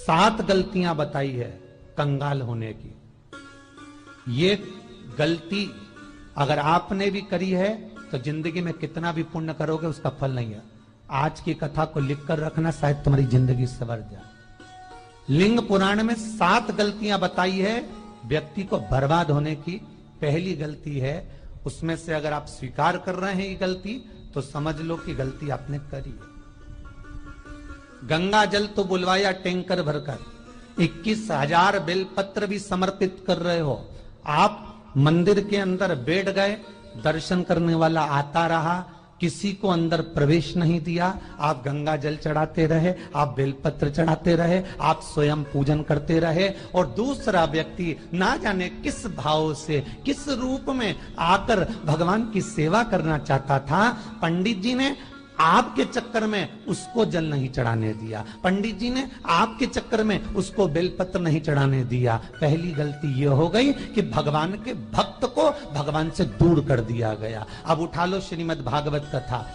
7 गलतियां बताई है कंगाल होने की। ये गलती अगर आपने भी करी है तो जिंदगी में कितना भी पुण्य करोगे उसका फल नहीं है। आज की कथा को लिखकर रखना, शायद तुम्हारी जिंदगी संवर जाए। लिंग पुराण में 7 गलतियां बताई है व्यक्ति को बर्बाद होने की। पहली गलती है, उसमें से अगर आप स्वीकार कर रहे हैं ये गलती तो समझ लो कि गलती आपने करी है। गंगा जल तो बुलवाया टैंकर भरकर, 21,000 बेलपत्र भी समर्पित कर रहे हो। आप मंदिर के अंदर बैठ गए, दर्शन करने वाला आता रहा, किसी को अंदर प्रवेश नहीं दिया। आप गंगा जल चढ़ाते रहे, आप बेलपत्र चढ़ाते रहे, आप स्वयं पूजन करते रहे, और दूसरा व्यक्ति ना जाने किस भाव से, किस रूप में आकर भगवान की सेवा करना चाहता था। पंडित जी ने आपके चक्कर में उसको जल नहीं चढ़ाने दिया, पंडित जी ने आपके चक्कर में उसको बेलपत्र नहीं चढ़ाने दिया। पहली गलती यह हो गई कि भगवान के भक्त को भगवान से दूर कर दिया गया। अब उठा लो श्रीमद् भागवत कथा।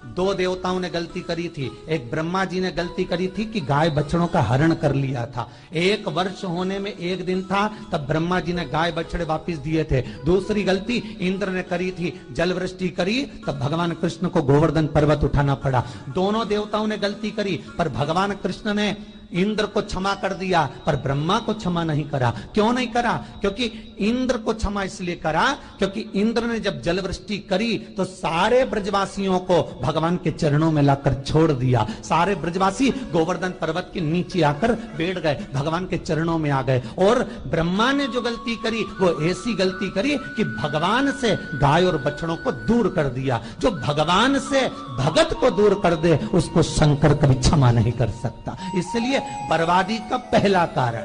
2 देवताओं ने गलती करी थी। एक ब्रह्मा जी ने गलती करी थी कि गाय बछड़ों का हरण कर लिया था। 1 वर्ष होने में 1 दिन था तब ब्रह्मा जी ने गाय बछड़े वापस दिए थे। दूसरी गलती इंद्र ने करी थी, जल वृष्टि करी तब भगवान कृष्ण को गोवर्धन पर्वत उठाना पड़ा। दोनों देवताओं ने गलती करी, पर भगवान कृष्ण ने इंद्र को क्षमा कर दिया पर ब्रह्मा को क्षमा नहीं करा। क्यों नहीं करा? क्योंकि इंद्र को क्षमा इसलिए करा क्योंकि इंद्र ने जब जल वृष्टि करी तो सारे ब्रजवासियों को भगवान के चरणों में लाकर छोड़ दिया। सारे ब्रजवासी गोवर्धन पर्वत के नीचे आकर बैठ गए, भगवान के चरणों में आ गए। और ब्रह्मा ने जो गलती करी वो ऐसी गलती करी कि भगवान से गाय और बछड़ों को दूर कर दिया। जो भगवान से भगत को दूर कर दे उसको शंकर कभी क्षमा नहीं कर सकता। इसलिए बर्बादी का पहला कारण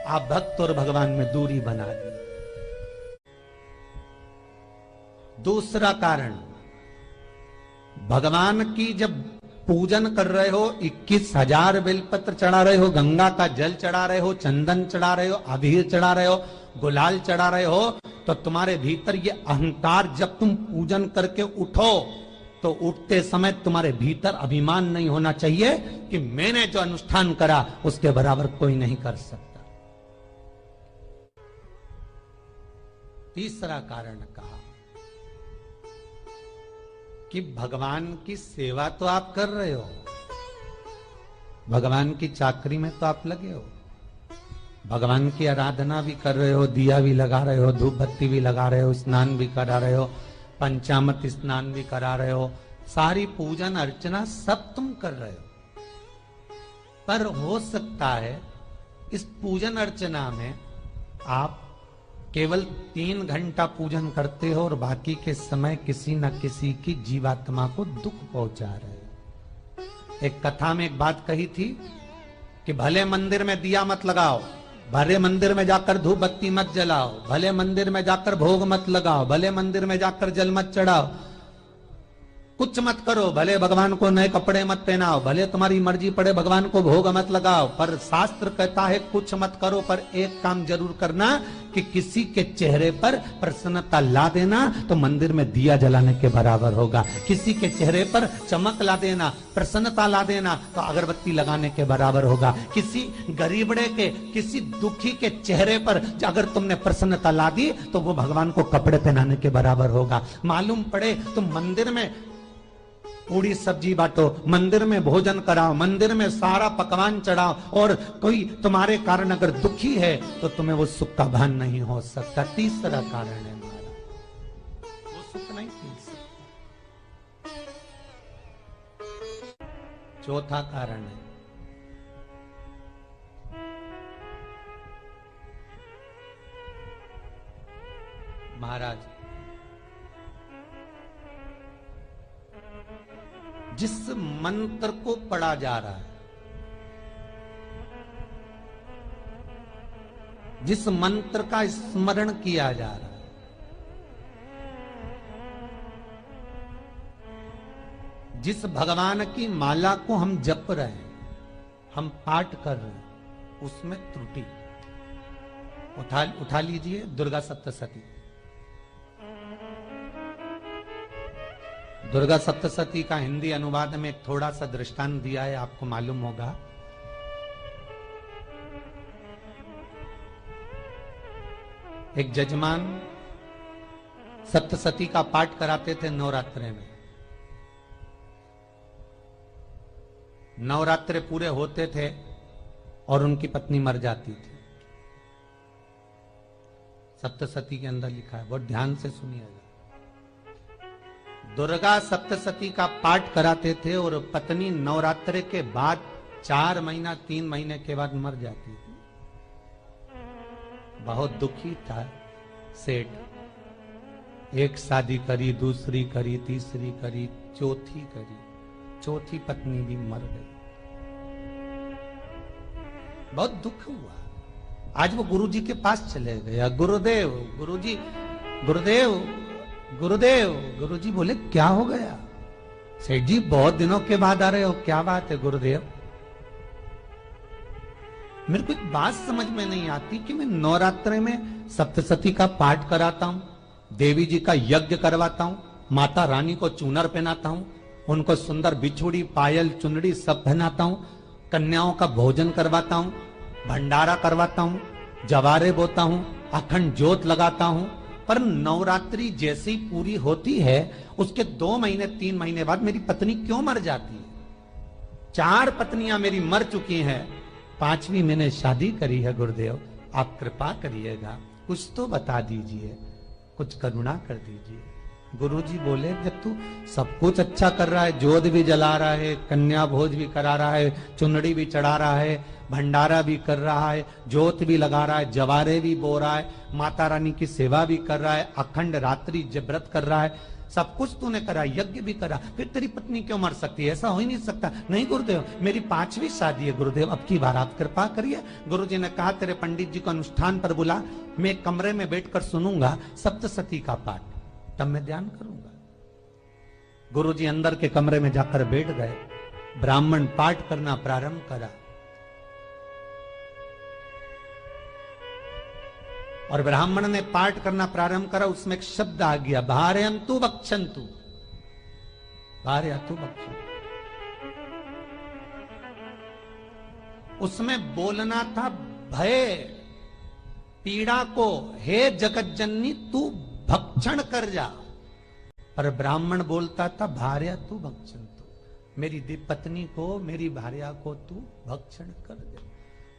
आप भक्त और भगवान में दूरी बना दी। दूसरा कारण, भगवान की जब पूजन कर रहे हो, 21,000 बेलपत्र चढ़ा रहे हो, गंगा का जल चढ़ा रहे हो, चंदन चढ़ा रहे हो, अबीर चढ़ा रहे हो, गुलाल चढ़ा रहे हो, तो तुम्हारे भीतर ये अहंकार, जब तुम पूजन करके उठो तो उठते समय तुम्हारे भीतर अभिमान नहीं होना चाहिए कि मैंने जो अनुष्ठान करा उसके बराबर कोई नहीं कर सकता। तीसरा कारण कहा कि भगवान की सेवा तो आप कर रहे हो, भगवान की चाकरी में तो आप लगे हो, भगवान की आराधना भी कर रहे हो, दिया भी लगा रहे हो, धूप बत्ती भी लगा रहे हो, स्नान भी करा रहे हो, पंचामृत स्नान भी करा रहे हो, सारी पूजन अर्चना सब तुम कर रहे हो। पर हो सकता है इस पूजन अर्चना में आप केवल 3 घंटा पूजन करते हो और बाकी के समय किसी न किसी की जीवात्मा को दुख पहुंचा रहे हो। एक कथा में एक बात कही थी कि भले मंदिर में दिया मत लगाओ, भले मंदिर में जाकर धूप बत्ती मत जलाओ, भले मंदिर में जाकर भोग मत लगाओ, भले मंदिर में जाकर जल मत चढ़ाओ, कुछ मत करो, भले भगवान को नए कपड़े मत पहनाओ, भले तुम्हारी मर्जी पड़े भगवान को भोग मत लगाओ, पर शास्त्र कहता है कुछ मत करो, पर एक काम जरूर करना कि किसी के चेहरे पर प्रसन्नता ला देना तो मंदिर में दिया जलाने के बराबर होगा। किसी के चेहरे पर चमक ला देना, प्रसन्नता ला देना तो अगरबत्ती लगाने के बराबर होगा। किसी गरीबड़े के, किसी दुखी के चेहरे पर अगर तुमने प्रसन्नता ला दी तो वो भगवान को कपड़े पहनाने के बराबर होगा। मालूम पड़े तुम मंदिर में पूरी सब्जी बांटो, मंदिर में भोजन कराओ, मंदिर में सारा पकवान चढ़ाओ, और कोई तुम्हारे कारण अगर दुखी है तो तुम्हें वो सुख का भान नहीं हो सकता। तीसरा कारण है हमारा, वो सुख नहीं पी सकता। चौथा कारण है महाराज, जिस मंत्र को पढ़ा जा रहा है, जिस मंत्र का स्मरण किया जा रहा है, जिस भगवान की माला को हम जप रहे हैं, हम पाठ कर रहे हैं, उसमें त्रुटि उठा लीजिए। दुर्गा सप्तशती, दुर्गा सप्तशती का हिंदी अनुवाद में थोड़ा सा दृष्टांत दिया है, आपको मालूम होगा। एक जजमान सप्तसती का पाठ कराते थे नवरात्रे में। नवरात्रे पूरे होते थे और उनकी पत्नी मर जाती थी। सप्तसती के अंदर लिखा है, बहुत ध्यान से सुनिएगा। दुर्गा सप्तसती का पाठ कराते थे और पत्नी नवरात्रे के बाद 4 महीना 3 महीने के बाद मर जाती थी। बहुत दुखी था सेठ। एक शादी करी, दूसरी करी, तीसरी करी, चौथी करी, चौथी पत्नी भी मर गई। बहुत दुख हुआ। आज वो गुरुजी के पास चले गया, गुरुदेव, गुरुजी, गुरुदेव, गुरुदेव। गुरुजी बोले क्या हो गया? सेठ जी बहुत दिनों के बाद आ रहे हो, क्या बात है गुरुदेव? मेरे को एक बात समझ में नहीं आती कि मैं नवरात्रे में सप्तसती का पाठ कराता हूं, देवी जी का यज्ञ करवाता हूं, माता रानी को चूनर पहनाता हूं, उनको सुंदर बिछुड़ी, पायल, चुनरी सब पहनाता हूं, कन्याओं का भोजन करवाता हूं, भंडारा करवाता हूं, जवारे बोता हूं, अखंड ज्योत लगाता हूं, पर नवरात्रि जैसी पूरी होती है उसके 2 महीने 3 महीने बाद मेरी पत्नी क्यों मर जाती है? 4 पत्नियां मेरी मर चुकी हैं, 5वीं मैंने शादी करी है। गुरुदेव आप कृपा करिएगा, कुछ तो बता दीजिए, कुछ करुणा कर दीजिए। गुरुजी बोले जब तू सब कुछ अच्छा कर रहा है, जोत भी जला रहा है, कन्या भोज भी करा रहा है, चुनड़ी भी चढ़ा रहा है, भंडारा भी कर रहा है, जोत भी लगा रहा है, जवारे भी बो रहा है, माता रानी की सेवा भी कर रहा है, अखंड रात्रि व्रत कर रहा है, सब कुछ तूने करा, यज्ञ भी करा, फिर तेरी पत्नी क्यों मर सकती है? ऐसा हो ही नहीं सकता। नहीं गुरुदेव मेरी 5वीं शादी है गुरुदेव, अब की बार आप कृपा करिए। गुरुजी ने कहा तेरे पंडित जी को अनुष्ठान पर बुला, मैं कमरे में बैठकर सुनूंगा सप्तसती का पाठ, तब मैं ध्यान करूंगा। गुरुजी अंदर के कमरे में जाकर बैठ गए, ब्राह्मण पाठ करना प्रारंभ करा और ब्राह्मण ने पाठ करना प्रारंभ करा। उसमें एक शब्द आ गया, भार्यन्तु भक्षन्तु, भार्यन्तु भक्षन्तु। उसमें बोलना था भय पीड़ा को, हे जगज्जननी तू भक्षण कर जा, पर ब्राह्मण बोलता था भार्यन्तु भक्षन्तु, मेरी पत्नी को, मेरी भार्या को तू भक्षण कर दे।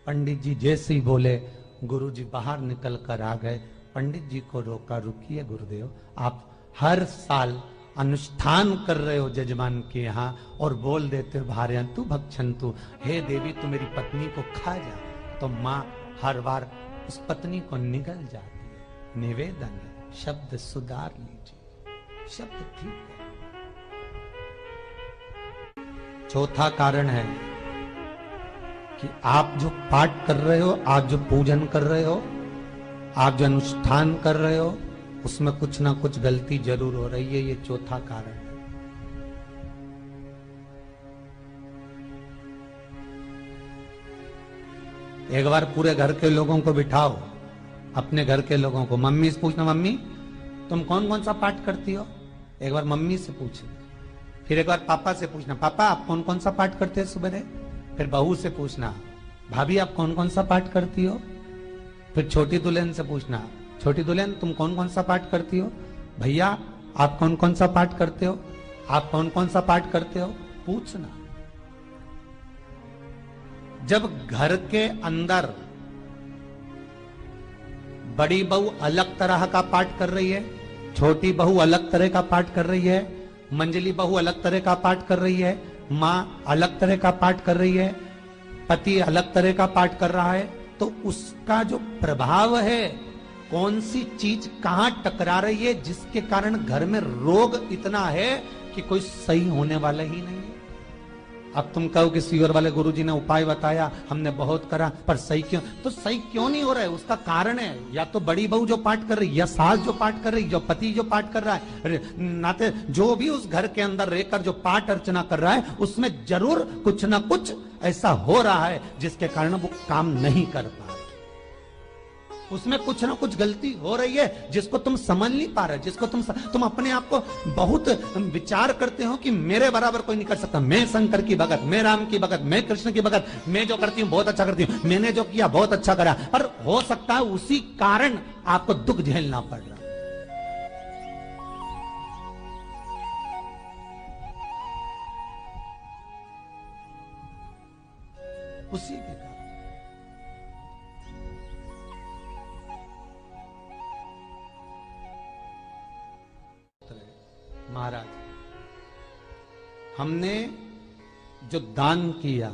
पंडित जी जैसे ही बोले गुरुजी बाहर निकल कर आ गए। पंडित जी को रोका, रुकिए गुरुदेव, आप हर साल अनुष्ठान कर रहे हो जजमान के यहाँ और बोल देते हो भार्यन्तु भक्षन्तु, हे देवी तू मेरी पत्नी को खा जा, तो माँ हर बार उस पत्नी को निगल जाती है। निवेदन है, शब्द सुधार लीजिए, शब्द ठीक है। चौथा कारण है कि आप जो पाठ कर रहे हो, आप जो पूजन कर रहे हो, आप जो अनुष्ठान कर रहे हो, उसमें कुछ ना कुछ गलती जरूर हो रही है। ये चौथा कारण है। एक बार पूरे घर के लोगों को बिठाओ, अपने घर के लोगों को, मम्मी से पूछना मम्मी तुम कौन कौन सा पाठ करती हो? एक बार मम्मी से पूछना, फिर एक बार पापा से पूछना, पापा आप कौन कौन सा पाठ करते हैं सुबह? फिर बहू से पूछना, भाभी आप कौन कौन सा पाठ करती हो? फिर छोटी दुल्हन से पूछना, छोटी दुल्हन तुम कौन कौन सा पाठ करती हो? भैया आप कौन कौन सा पाठ करते हो? आप कौन कौन सा पाठ करते हो? पूछना। जब घर के अंदर बड़ी बहू अलग तरह का पाठ कर रही है, छोटी बहू अलग तरह का पाठ कर रही है, मंजली बहू अलग तरह का पाठ कर रही है, माँ अलग तरह का पाठ कर रही है, पति अलग तरह का पाठ कर रहा है, तो उसका जो प्रभाव है, कौन सी चीज कहां टकरा रही है, जिसके कारण घर में रोग इतना है कि कोई सही होने वाला ही नहीं है। अब तुम कहो कि सीवर वाले गुरुजी ने उपाय बताया, हमने बहुत करा, पर सही क्यों? तो सही क्यों नहीं हो रहा है? उसका कारण है या तो बड़ी बहू जो पाठ कर रही, या सास जो पाठ कर रही, जो पति जो पाठ कर रहा है, नाते जो भी उस घर के अंदर रहकर जो पाठ अर्चना कर रहा है, उसमें जरूर कुछ ना कुछ ऐसा हो रहा है जिसके कारण वो काम नहीं कर पा रहे। उसमें कुछ ना कुछ गलती हो रही है जिसको तुम समझ नहीं पा रहे, जिसको तुम अपने आप को बहुत विचार करते हो कि मेरे बराबर कोई नहीं कर सकता, मैं शंकर की भगत, मैं राम की भगत, मैं कृष्ण की भगत, मैं जो करती हूँ बहुत अच्छा करती हूँ, मैंने जो किया बहुत अच्छा करा, पर हो सकता है उसी कारण आपको दुख झेलना पड़ रहा। उसी के कारण महाराज, हमने जो दान किया,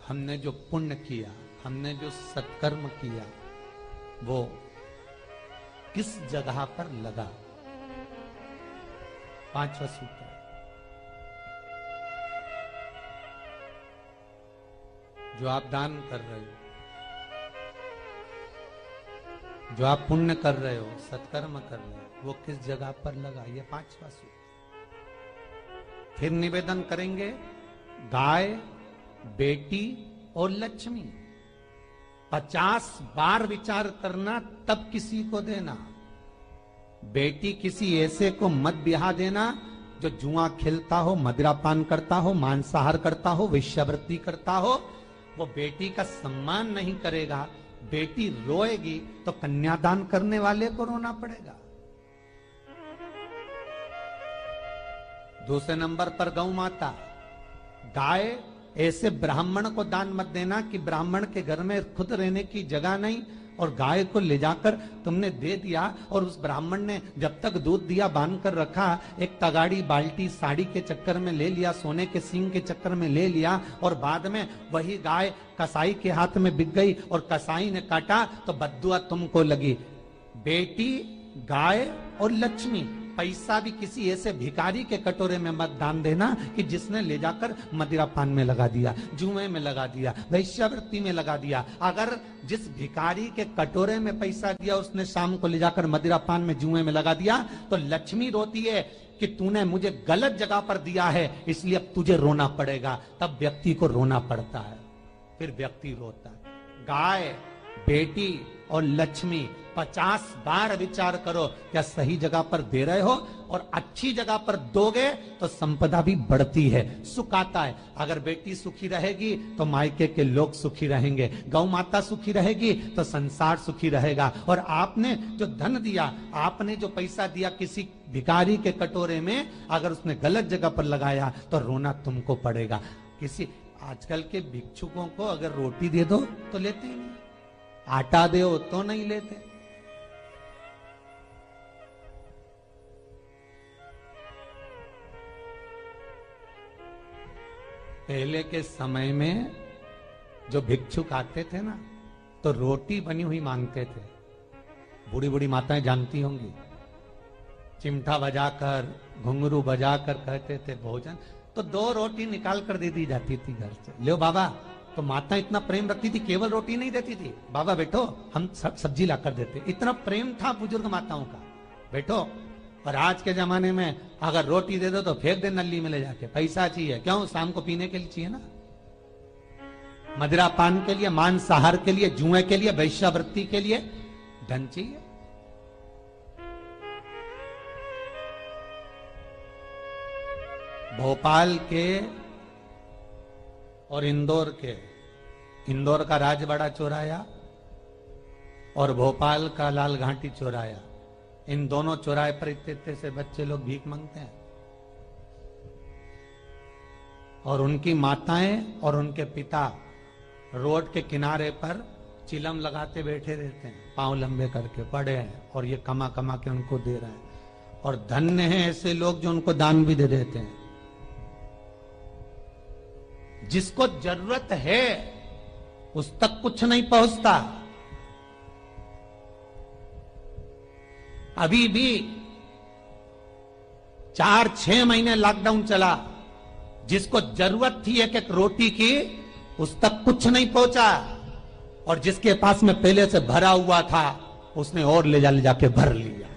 हमने जो पुण्य किया, हमने जो सत्कर्म किया, वो किस जगह पर लगा? पांचवा सूत्र, जो आप दान कर रहे हो, जो आप पुण्य कर रहे हो, सत्कर्म कर रहे हो, वो किस जगह पर लगा? ये पांचवा सूत्र। फिर निवेदन करेंगे, गाय, बेटी और लक्ष्मी 50 बार विचार करना, तब किसी को देना। बेटी किसी ऐसे को मत ब्याह देना जो जुआ खेलता हो, मदिरापान करता हो, मांसाहार करता हो, वेश्यावृत्ति करता हो। वो बेटी का सम्मान नहीं करेगा। बेटी रोएगी तो कन्यादान करने वाले को रोना पड़ेगा। दूसरे नंबर पर गौ माता, गाय ऐसे ब्राह्मण को दान मत देना कि ब्राह्मण के घर में खुद रहने की जगह नहीं और गाय को ले जाकर तुमने दे दिया और उस ब्राह्मण ने जब तक दूध दिया बांध कर रखा, एक तगाड़ी बाल्टी साड़ी के चक्कर में ले लिया, सोने के सींग के चक्कर में ले लिया और बाद में वही गाय कसाई के हाथ में बिक गई और कसाई ने काटा तो बद्दुआ तुमको लगी। बेटी, गाय और लक्ष्मी, पैसा भी किसी ऐसे भिखारी के कटोरे में मत दान देना कि जिसने ले जाकर मदिरापान में लगा दिया, जुए में लगा दिया, वैश्यावृत्ति में लगा दिया। अगर जिस भिखारी के कटोरे में पैसा दिया उसने शाम को ले जाकर मदिरापान में, जुए में लगा दिया, तो लक्ष्मी रोती है कि तूने मुझे गलत जगह पर दिया है, इसलिए अब तुझे रोना पड़ेगा। तब व्यक्ति को रोना पड़ता है, फिर व्यक्ति रोता है। गाय, बेटी और लक्ष्मी 50 बार विचार करो, क्या सही जगह पर दे रहे हो? और अच्छी जगह पर दोगे तो संपदा भी बढ़ती है, सुख आता है। अगर बेटी सुखी रहेगी तो मायके के लोग सुखी रहेंगे, गौ माता सुखी रहेगी तो संसार सुखी रहेगा। और आपने जो धन दिया, आपने जो पैसा दिया किसी भिखारी के कटोरे में, अगर उसने गलत जगह पर लगाया तो रोना तुमको पड़ेगा। किसी आजकल के भिक्षुकों को अगर रोटी दे दो तो लेते ही नहीं, आटा दो तो नहीं लेते। पहले के समय में जो भिक्षुक आते थे ना, तो रोटी बनी हुई मांगते थे। बूढ़ी बूढ़ी माताएं जानती होंगी, चिमटा बजाकर, घुंघरू बजाकर कहते थे भोजन, तो 2 रोटी निकाल कर दे दी जाती थी घर से। लो बाबा, तो माता इतना प्रेम रखती थी, केवल रोटी नहीं देती थी, बाबा बैठो हम सब सब्जी लाकर देते। इतना प्रेम था बुजुर्ग माताओं का, बैठो। और आज के जमाने में अगर रोटी दे दो तो फेंक दे नली में ले जाके, पैसा चाहिए। क्यों? शाम को पीने के लिए चाहिए ना, मदिरा पान के लिए, मांसाहार के लिए, जुए के लिए, वैश्यावृत्ति के लिए धन चाहिए। भोपाल के और इंदौर के, इंदौर का राजवाड़ा चौराया और भोपाल का लाल घाटी चौराया, इन दोनों चौराहे पर इतने से बच्चे लोग भीख मांगते हैं और उनकी माताएं और उनके पिता रोड के किनारे पर चिलम लगाते बैठे रहते हैं, पांव लंबे करके पड़े हैं और ये कमा कमा के उनको दे रहे हैं। और धन्य हैं ऐसे लोग जो उनको दान भी दे देते हैं। जिसको जरूरत है उस तक कुछ नहीं पहुंचता। अभी भी 4-6 महीने लॉकडाउन चला, जिसको जरूरत थी एक रोटी की उस तक कुछ नहीं पहुंचा, और जिसके पास में पहले से भरा हुआ था उसने और ले जाके भर लिया।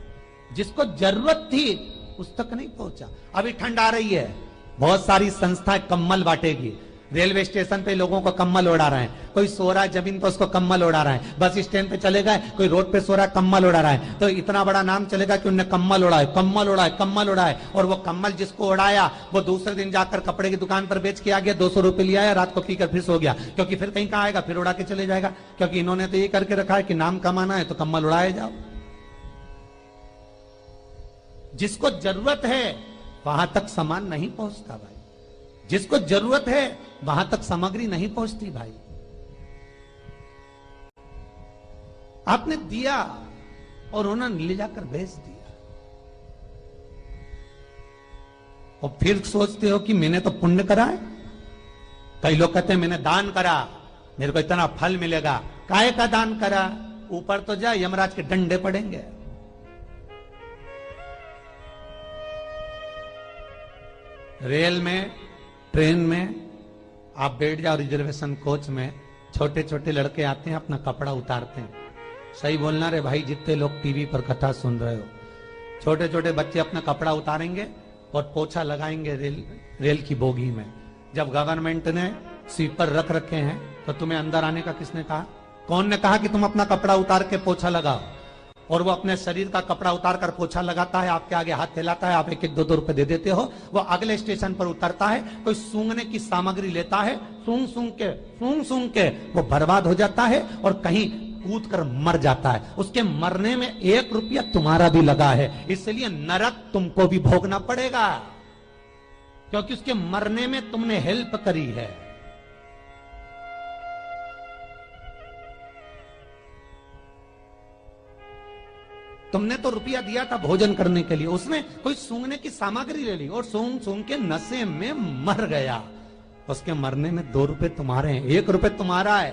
जिसको जरूरत थी उस तक नहीं पहुंचा। अभी ठंड आ रही है, बहुत सारी संस्थाएं कंबल बांटेगी, रेलवे स्टेशन पे लोगों को कम्बल उड़ा रहे हैं, कोई सो रहा है जमीन पर उसको कम्बल उड़ा रहा है, बस स्टैंड पे चले गए कोई रोड पे सो रहा है कम्बल उड़ा रहा है, तो इतना बड़ा नाम चलेगा कि उनने कम्बल उड़ाए, कम्बल उड़ाए, कम्बल उड़ाए। और वो कम्बल जिसको उड़ाया वो दूसरे दिन जाकर कपड़े की दुकान पर बेच के आ गया, 200 रुपए लिया है, रात को पीकर फिर सो गया, क्योंकि फिर कहीं कहाँ आएगा, फिर उड़ा के चले जाएगा, क्योंकि इन्होंने तो ये करके रखा है कि नाम कमाना है तो कम्बल उड़ाए जाओ। जिसको जरूरत है वहां तक सामान नहीं पहुंचता भाई, जिसको जरूरत है वहां तक सामग्री नहीं पहुंचती भाई। आपने दिया और उन्होंने ले जाकर बेच दिया, और फिर सोचते हो कि मैंने तो पुण्य करा है। कई लोग कहते हैं मैंने दान करा, मेरे को इतना फल मिलेगा। काहे का दान करा? ऊपर तो जा, यमराज के डंडे पड़ेंगे। रेल में, ट्रेन में आप बैठ जाओ, रिजर्वेशन कोच में छोटे छोटे लड़के आते हैं, अपना कपड़ा उतारते हैं। सही बोलना रे भाई, जितने लोग टीवी पर कथा सुन रहे हो, छोटे छोटे बच्चे अपना कपड़ा उतारेंगे और पोछा लगाएंगे रेल की बोगी में। जब गवर्नमेंट ने स्वीपर रख रखे हैं तो तुम्हें अंदर आने का किसने कहा? कौन ने कहा कि तुम अपना कपड़ा उतार के पोछा लगाओ? और वो अपने शरीर का कपड़ा उतार कर पोछा लगाता है, आपके आगे हाथ फैलाता है, आप 1-1, 2-2 रुपए दे देते हो। वो अगले स्टेशन पर उतरता है, कोई सूंघने की सामग्री लेता है, सूंघ सूंघ के वो बर्बाद हो जाता है और कहीं कूद कर मर जाता है। उसके मरने में 1 रुपया तुम्हारा भी लगा है, इसलिए नरक तुमको भी भोगना पड़ेगा, क्योंकि उसके मरने में तुमने हेल्प करी है। तुमने तो रुपया दिया था भोजन करने के लिए, उसने कोई सूंघने की सामग्री ले ली और सूंघ सूंघ के नशे में मर गया। उसके मरने में 2 रुपए तुम्हारे हैं, 1 रुपए तुम्हारा है,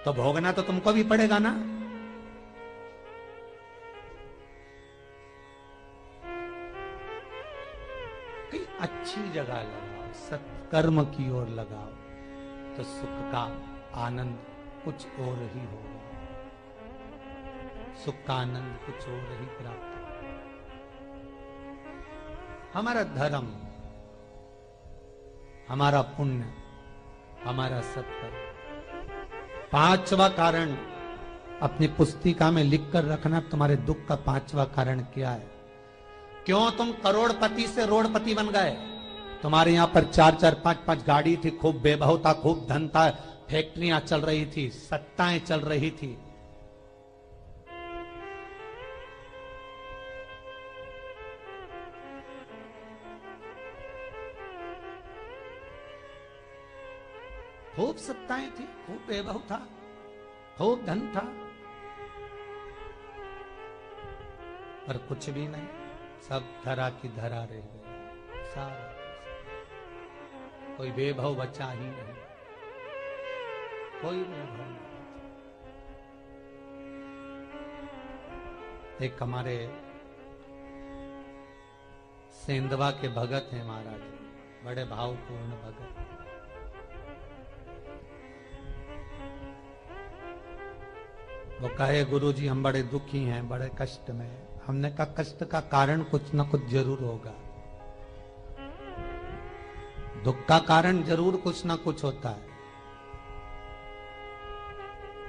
तो भोगना तो तुमको भी पड़ेगा ना। कहीं अच्छी जगह लगाओ, सत्कर्म की ओर लगाओ, तो सुख का आनंद कुछ और ही होगा, सुख का आनंद कुछ और ही प्राप्त होगा। हमारा धर्म, हमारा पुण्य, हमारा सत्कर्म। 5वां कारण अपनी पुस्तिका में लिखकर रखना, तुम्हारे दुख का 5वां कारण क्या है? क्यों तुम करोड़पति से रोड़पति बन गए? तुम्हारे यहां पर 4-4, 5-5 गाड़ी थी, खूब वैभव था, खूब धन था, फैक्ट्रियां चल रही थी, सत्ताएं चल रही थी। खूब सत्ताएं थी, खूब वैभव था, खूब धन था, पर कुछ भी नहीं, सब धरा की धरा रह गए। सारा कोई वैभव बचा ही नहीं, कोई वैभव नहीं। एक हमारे सेंधवा के भगत हैं महाराज, बड़े भावपूर्ण भगत। वो कहे गुरुजी हम बड़े दुखी हैं, बड़े कष्ट में। हमने कहा कष्ट का कारण कुछ ना कुछ जरूर होगा, दुख का कारण जरूर कुछ ना कुछ होता है।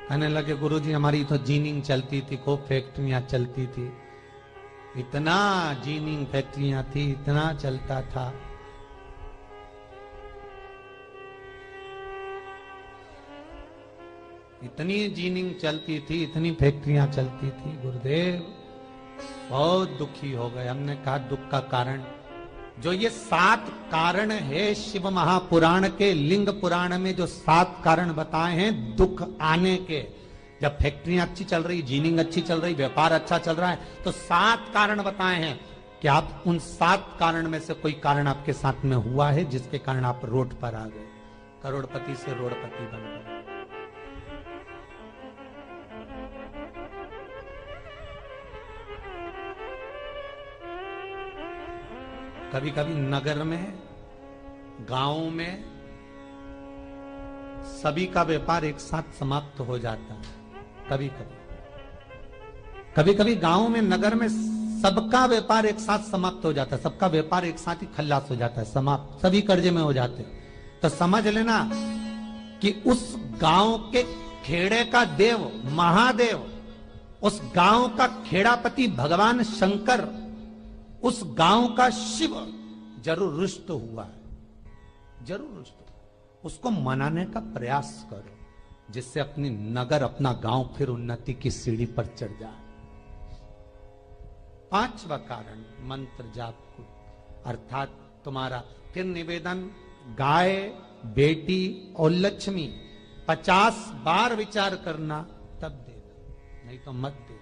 कहने लगे गुरुजी हमारी तो जीनिंग चलती थी, खूब फैक्ट्रियां चलती थी, इतना जीनिंग फैक्ट्रियां थी, इतना चलता था। इतनी जीनिंग चलती थी, इतनी फैक्ट्रियां चलती थी, गुरुदेव बहुत दुखी हो गए। हमने कहा दुख का कारण, जो ये 7 कारण है शिव महापुराण के, लिंग पुराण में जो 7 कारण बताए हैं दुख आने के, जब फैक्ट्रियां अच्छी चल रही, जीनिंग अच्छी चल रही, व्यापार अच्छा चल रहा है, तो 7 कारण बताए हैं कि आप उन 7 कारण में से कोई कारण आपके साथ में हुआ है जिसके कारण आप रोड पर आ गए, करोड़पति से रोडपति बन गए। कभी कभी नगर में, गांव में सभी का व्यापार एक साथ समाप्त हो जाता है। कभी कभी गांव में, नगर में सबका व्यापार एक साथ समाप्त हो जाता है, सबका व्यापार एक साथ ही खल्लास हो जाता है, समाप्त, सभी कर्जे में हो जाते हैं। तो समझ लेना कि उस गांव के खेड़े का देव महादेव, उस गांव का खेड़ापति भगवान शंकर, उस गांव का शिव जरूर रुष्ट हुआ है, जरूर रुष्ट हुआ। उसको मनाने का प्रयास करो, जिससे अपनी नगर, अपना गांव फिर उन्नति की सीढ़ी पर चढ़ जाए। पांचवा कारण मंत्र जाप को, अर्थात तुम्हारा फिर निवेदन, गाय, बेटी और लक्ष्मी 50 बार विचार करना, तब देना, नहीं तो मत दे,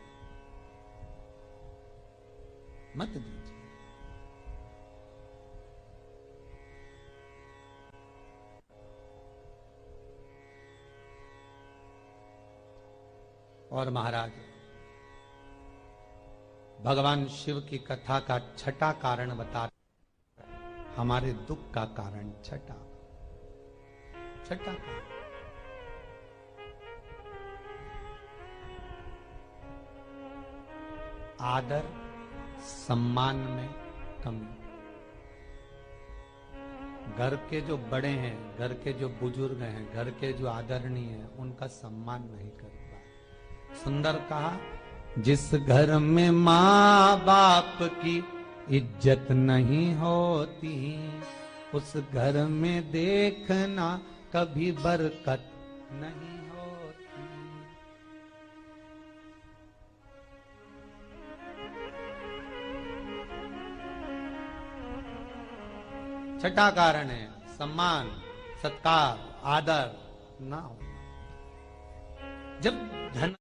मत दीजिए। और महाराज भगवान शिव की कथा का छठा कारण बता, हमारे दुख का कारण छठा कारण, आदर सम्मान में कमी। घर के जो बड़े हैं, घर के जो बुजुर्ग हैं, घर के जो आदरणीय हैं, उनका सम्मान नहीं कर पाए। सुंदर कहा, जिस घर में माँ बाप की इज्जत नहीं होती, उस घर में देखना कभी बरकत नहीं होती। छठा कारण है सम्मान, सत्कार, आदर ना होना। जब धन,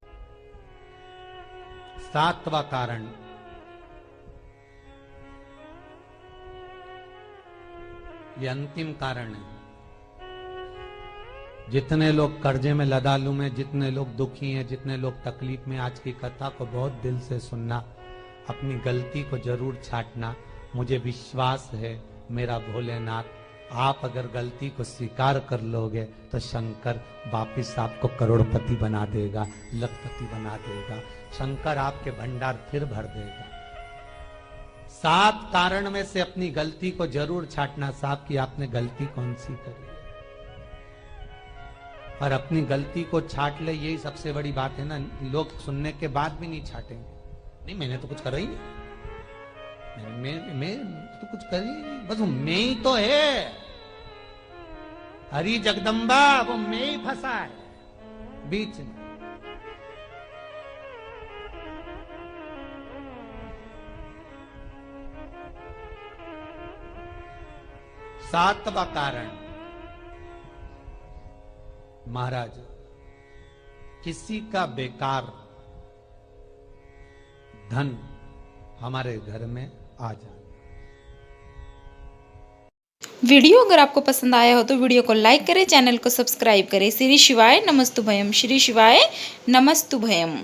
सातवां कारण ये अंतिम कारण है। जितने लोग कर्जे में, लदालू में, जितने लोग दुखी हैं, जितने लोग तकलीफ में, आज की कथा को बहुत दिल से सुनना, अपनी गलती को जरूर छांटना। मुझे विश्वास है मेरा भोलेनाथ, आप अगर गलती को स्वीकार कर लोगे तो शंकर वापिस आपको करोड़पति बना देगा, लखपति बना देगा। शंकर आपके भंडार फिर भर देगा। 7 कारण में से अपनी गलती को जरूर छांटना साहब कि आपने गलती कौन सी करी, और अपनी गलती को छांट ले, यही सबसे बड़ी बात है ना। लोग सुनने के बाद भी नहीं छाटेंगे, नहीं मैंने तो कुछ करा ही नहीं, मैं तो कुछ कर ही नहीं, बस मैं ही तो है, हरी जगदम्बा वो मैं ही फंसा है बीच में। सातवां कारण महाराज, किसी का बेकार धन हमारे घर में आ जाए। वीडियो अगर आपको पसंद आया हो तो वीडियो को लाइक करें, चैनल को सब्सक्राइब करें। श्री शिवाय नमस्तुभयम, श्री शिवाय नमस्तुभयम।